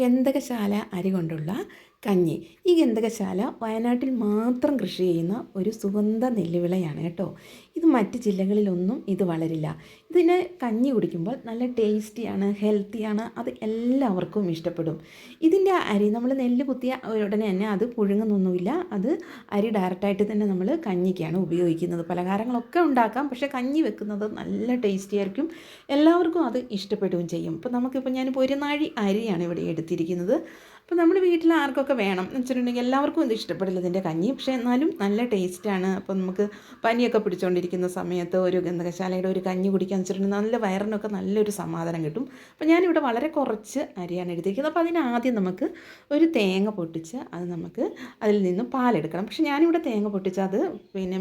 ഗന്ധകശാല അരി കൊണ്ടുള്ള കഞ്ഞി. ഈ ഗന്ധകശാല വയനാട്ടിൽ മാത്രം കൃഷി ചെയ്യുന്ന ഒരു സുഗന്ധ നെല്ലുവിളയാണ് കേട്ടോ. ഇത് മറ്റ് ജില്ലകളിലൊന്നും ഇത് വളരില്ല. ഇതിന് കഞ്ഞി കുടിക്കുമ്പോൾ നല്ല ടേസ്റ്റിയാണ്, ഹെൽത്തിയാണ്, അത് എല്ലാവർക്കും ഇഷ്ടപ്പെടും. ഇതിൻ്റെ അരി നമ്മൾ നെല്ല് കുത്തിയ ഉടനെ തന്നെ അത് പുഴുങ്ങുന്നൊന്നുമില്ല. അത് അരി ഡയറക്റ്റായിട്ട് തന്നെ നമ്മൾ കഞ്ഞിക്കാണ് ഉപയോഗിക്കുന്നത്. പലഹാരങ്ങളൊക്കെ ഉണ്ടാക്കാം, പക്ഷേ കഞ്ഞി വെക്കുന്നത് നല്ല ടേസ്റ്റി ആയിരിക്കും. എല്ലാവർക്കും അത് ഇഷ്ടപ്പെടുകയും ചെയ്യും. ഇപ്പോൾ നമുക്കിപ്പോൾ ഞാനിപ്പോൾ ഒരു നാഴി അരിയാണ് ഇവിടെ എടുത്തിരിക്കുന്നത്. അപ്പോൾ നമ്മുടെ വീട്ടിൽ ആർക്കൊക്കെ വേണം എന്ന് വെച്ചിട്ടുണ്ടെങ്കിൽ എല്ലാവർക്കും ഇത് ഇഷ്ടപ്പെടില്ല ഇതിൻ്റെ കഞ്ഞി, പക്ഷേ എന്നാലും നല്ല ടേസ്റ്റാണ്. അപ്പോൾ നമുക്ക് പനിയൊക്കെ പിടിച്ചുകൊണ്ടിരിക്കുന്ന സമയത്ത് ഒരു ഗന്ധകശാലയുടെ ഒരു കഞ്ഞി കുടിക്കാന്ന് വെച്ചിട്ടുണ്ടെങ്കിൽ നല്ല വയറിനൊക്കെ നല്ലൊരു സമാധാനം കിട്ടും. അപ്പോൾ ഞാനിവിടെ വളരെ കുറച്ച് അരിയാണ് എടുത്തിരിക്കുന്നത്. അപ്പോൾ അതിനാദ്യം നമുക്ക് ഒരു തേങ്ങ പൊട്ടിച്ച് അത് നമുക്ക് അതിൽ നിന്ന് പാലെടുക്കണം. പക്ഷേ ഞാനിവിടെ തേങ്ങ പൊട്ടിച്ച് അത്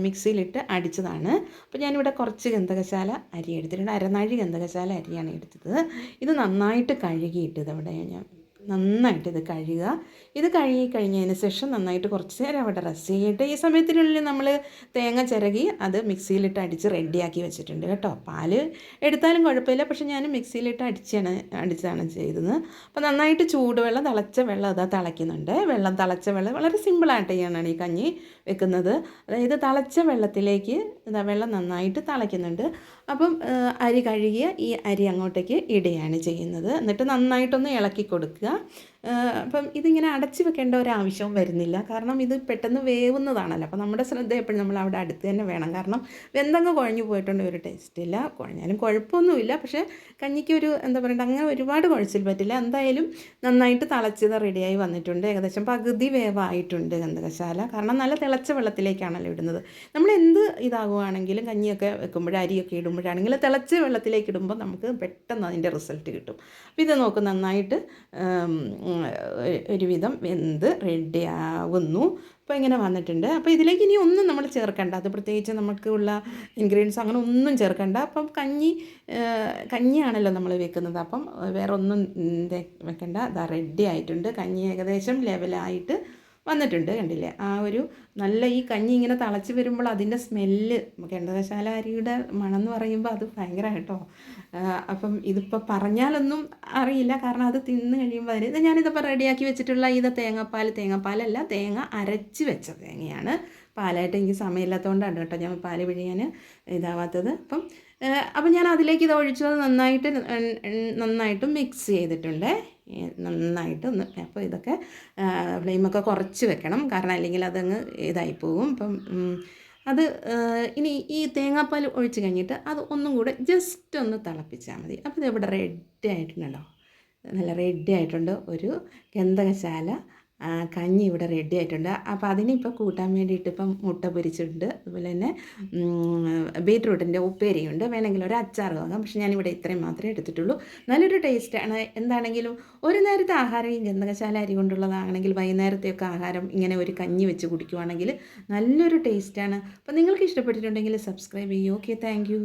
മിക്സിയിലിട്ട് അടിച്ചതാണ്. അപ്പോൾ ഞാനിവിടെ കുറച്ച് ഗന്ധകശാല അരി എടുത്തിട്ടുണ്ട്. അരനാഴി ഗന്ധകശാല അരിയാണ് എടുത്തത്. ഇത് നന്നായിട്ട് കഴുകിയിട്ട് ഇതവിടെ ഞാൻ നന്നായിട്ട് ഇത് കഴുകുക. ഇത് കഴുകി കഴിഞ്ഞതിന് ശേഷം നന്നായിട്ട് കുറച്ച് നേരം അവിടെ റെസ്റ്റ് ചെയ്യട്ടെ. ഈ സമയത്തിനുള്ളിൽ നമ്മൾ തേങ്ങ ചിരകി അത് മിക്സിയിലിട്ട് അടിച്ച് റെഡിയാക്കി വെച്ചിട്ടുണ്ട് കേട്ടോ. പാല് എടുത്താലും കുഴപ്പമില്ല, പക്ഷേ ഞാൻ മിക്സിയിലിട്ട് അടിച്ചാണ് ചെയ്തത്. അപ്പോൾ നന്നായിട്ട് ചൂടുവെള്ളം, തിളച്ച വെള്ളം അതാ തിളയ്ക്കുന്നുണ്ട്. തിളച്ച വെള്ളം വളരെ സിമ്പിളായിട്ട് ചെയ്യാനാണ് ഈ കഞ്ഞി വെക്കുന്നത്. അതായത് തിളച്ച വെള്ളത്തിലേക്ക് വെള്ളം നന്നായിട്ട് തിളയ്ക്കുന്നുണ്ട്. അപ്പം അരി കഴുകിയ ഈ അരി അങ്ങോട്ടേക്ക് ഇടുകയാണ് ചെയ്യുന്നത്. എന്നിട്ട് നന്നായിട്ടൊന്ന് ഇളക്കി കൊടുക്കുക. അപ്പം ഇതിങ്ങനെ അടച്ച് വെക്കേണ്ട ഒരാവശ്യവും വരുന്നില്ല, കാരണം ഇത് പെട്ടെന്ന് വേവുന്നതാണല്ലോ. അപ്പോൾ നമ്മുടെ ശ്രദ്ധ എപ്പോഴും നമ്മൾ അവിടെ അടുത്ത് തന്നെ വേണം, കാരണം വെന്തങ്ങ് കുഴഞ്ഞു പോയിട്ടുണ്ടെങ്കിൽ ഒരു ടേസ്റ്റില്ല. കുഴഞ്ഞാലും കുഴപ്പമൊന്നുമില്ല, പക്ഷേ കഞ്ഞിക്ക് ഒരു എന്താ പറയുക, അങ്ങനെ ഒരുപാട് കുഴച്ചിൽ പറ്റില്ല. എന്തായാലും നന്നായിട്ട് തിളച്ചത് റെഡിയായി വന്നിട്ടുണ്ട്. ഏകദേശം പകുതി വേവായിട്ടുണ്ട് ഗന്ധകശാല, കാരണം നല്ല തിളച്ച വെള്ളത്തിലേക്കാണല്ലോ ഇടുന്നത്. നമ്മൾ എന്ത് ഇതാകുവാണെങ്കിലും കഞ്ഞിയൊക്കെ വെക്കുമ്പോൾ അരിയൊക്കെ ഇടുമ്പോഴാണെങ്കിലും തിളച്ച വെള്ളത്തിലേക്ക് ഇടുമ്പോൾ നമുക്ക് പെട്ടെന്ന് അതിൻ്റെ റിസൾട്ട് കിട്ടും. അപ്പോൾ ഇത് നോക്ക്, നന്നായിട്ട് ഒരുവിധം വെന്ത് റെഡിയാവുന്നു. അപ്പോൾ ഇങ്ങനെ വന്നിട്ടുണ്ട്. അപ്പോൾ ഇതിലേക്ക് ഇനി ഒന്നും നമ്മൾ ചേർക്കേണ്ട, അത് പ്രത്യേകിച്ച് നമുക്കുള്ള ഇൻഗ്രീഡിയൻസ് അങ്ങനെ ഒന്നും ചേർക്കേണ്ട. അപ്പം കഞ്ഞിയാണല്ലോ നമ്മൾ വെക്കുന്നത്, അപ്പം വേറെ ഒന്നും വെക്കേണ്ട. അതാ റെഡി ആയിട്ടുണ്ട്. കഞ്ഞി ഏകദേശം ലെവലായിട്ട് വന്നിട്ടുണ്ട്, കണ്ടില്ലേ? ആ ഒരു നല്ല ഈ കഞ്ഞി ഇങ്ങനെ തിളച്ച് വരുമ്പോൾ അതിൻ്റെ സ്മെല്ല്, ഗന്ധകശാല അരിയുടെ മണം എന്ന് പറയുമ്പോൾ അത് ഭയങ്കര കേട്ടോ. അപ്പം ഇതിപ്പോൾ പറഞ്ഞാലൊന്നും അറിയില്ല, കാരണം അത് തിന്ന് കഴിയുമ്പോൾ ഇത് ഞാനിതിപ്പോൾ റെഡിയാക്കി വെച്ചിട്ടുള്ള ഇത് തേങ്ങാപ്പാലല്ല, തേങ്ങ അരച്ച് വെച്ച തേങ്ങയാണ്. പാലായിട്ട് എനിക്ക് സമയമില്ലാത്തതുകൊണ്ടാണ് കേട്ടോ ഞാൻ പാല് പിഴിയാൻ ഇതാവാത്തത്. അപ്പം ഞാൻ അതിലേക്ക് ഇത് ഒഴിച്ചത് നന്നായിട്ട് മിക്സ് ചെയ്തിട്ടുണ്ട്. നന്നായിട്ട് ഒന്ന്, അപ്പോൾ ഇതൊക്കെ ഫ്ലെയിമൊക്കെ കുറച്ച് വെക്കണം, കാരണം അല്ലെങ്കിൽ അതങ്ങ് ഇതായി പോകും. അത് ഇനി ഈ തേങ്ങാപ്പാൽ ഒഴിച്ച് കഴിഞ്ഞിട്ട് അത് ഒന്നും കൂടെ ജസ്റ്റ് ഒന്ന് തിളപ്പിച്ചാൽ മതി. അപ്പോൾ ഇതിവിടെ റെഡി ആയിട്ടുണ്ടല്ലോ, നല്ല റെഡി ആയിട്ടുണ്ട്. ഒരു ഗന്ധകശാല കഞ്ഞി ഇവിടെ റെഡി ആയിട്ടുണ്ട്. അപ്പോൾ അതിനിപ്പോൾ കൂട്ടാൻ വേണ്ടിയിട്ട് ഇപ്പം മുട്ട പൊരിച്ചിട്ടുണ്ട്, അതുപോലെ തന്നെ ബീറ്റ്റൂട്ടിൻ്റെ ഉപ്പേരിയുണ്ട്. വേണമെങ്കിൽ ഒരു അച്ചാർ ആകാം, പക്ഷെ ഞാനിവിടെ ഇത്രയും മാത്രമേ എടുത്തിട്ടുള്ളൂ. നല്ലൊരു ടേസ്റ്റാണ്. എന്താണെങ്കിലും ഒരു നേരത്തെ ആഹാരം ഈ ഗന്ധകശാല അരി കൊണ്ടുള്ളതാണെങ്കിൽ വൈകുന്നേരത്തെയൊക്കെ ആഹാരം ഇങ്ങനെ ഒരു കഞ്ഞി വെച്ച് കുടിക്കുവാണെങ്കിൽ നല്ലൊരു ടേസ്റ്റാണ്. അപ്പോൾ നിങ്ങൾക്ക് ഇഷ്ടപ്പെട്ടിട്ടുണ്ടെങ്കിൽ സബ്സ്ക്രൈബ് ചെയ്യൂ. Okay, thank you.